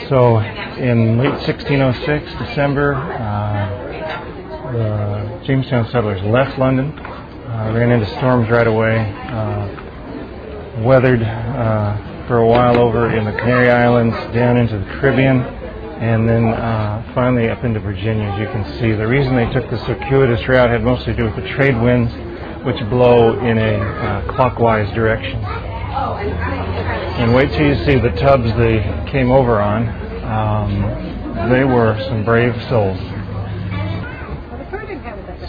So in late 1606, December, the Jamestown settlers left London, ran into storms right away, weathered for a while over in the Canary Islands, down into the Caribbean, and then finally up into Virginia, as you can see. The reason they took the circuitous route had mostly to do with the trade winds, which blow in a clockwise direction. And wait till you see the tubs they came over on. They were some brave souls.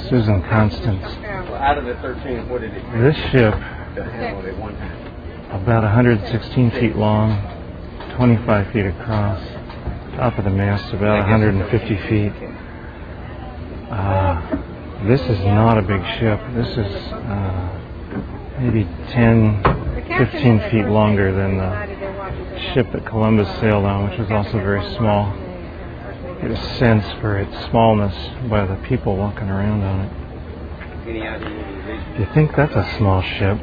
Susan Constance. Out of the 13, what did it do? This ship, To handle it one time. about 116 feet long, 25 feet across. Top of the mast about 150 feet. This is not a big ship. This is maybe 10, 15 feet longer than the ship that Columbus sailed on, which was also very small. Get a sense for its smallness by the people walking around on it. Do you think that's a small ship?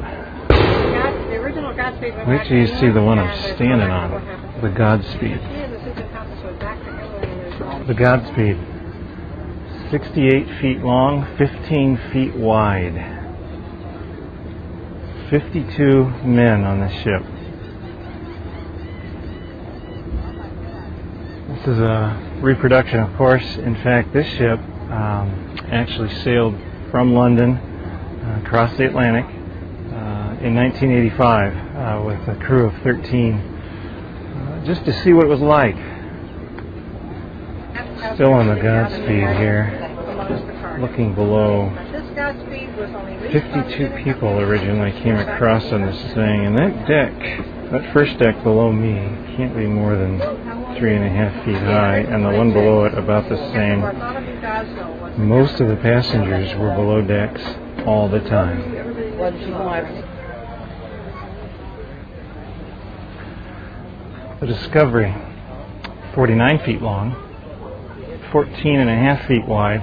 Wait till you see the one I'm standing on, the Godspeed. The Godspeed, 68 feet long, 15 feet wide. 52 men on this ship. This is a reproduction, of course. In fact, this ship actually sailed from London across the Atlantic in 1985 with a crew of 13, just to see what it was like. Still on the Godspeed here, looking below. 52 people originally came across on this thing, and that deck, that first deck below me, can't be more than 3.5 feet high, and the one below it about the same. Most of the passengers were below decks all the time. The Discovery, 49 feet long, 14.5 feet wide.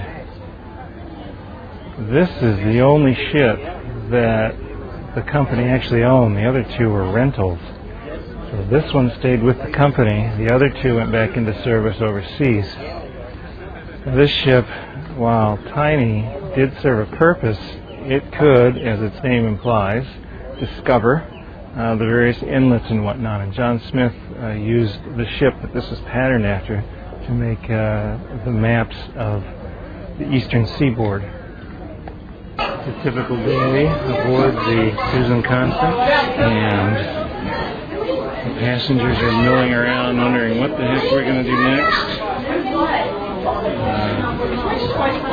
This is the only ship that the company actually owned. The other two were rentals. So this one stayed with the company. The other two went back into service overseas. Now this ship, while tiny, did serve a purpose. It could, as its name implies, discover the various inlets and whatnot. And John Smith used the ship that this is patterned after to make the maps of the eastern seaboard. It's a typical day aboard the Susan Constance, and the passengers are milling around wondering what the heck we're going to do next.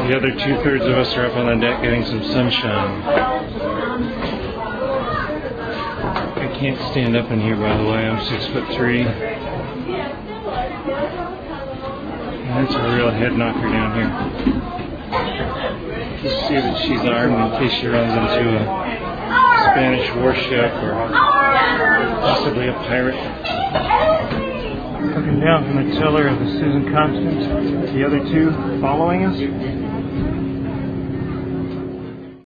The other 2/3 of us are up on the deck getting some sunshine. I can't stand up in here, by the way. I'm 6'3". And it's a real head knocker down here. Just see that she's armed in case she runs into a Spanish warship or possibly a pirate. Looking down from the tiller of the Susan Constance, the other two following us.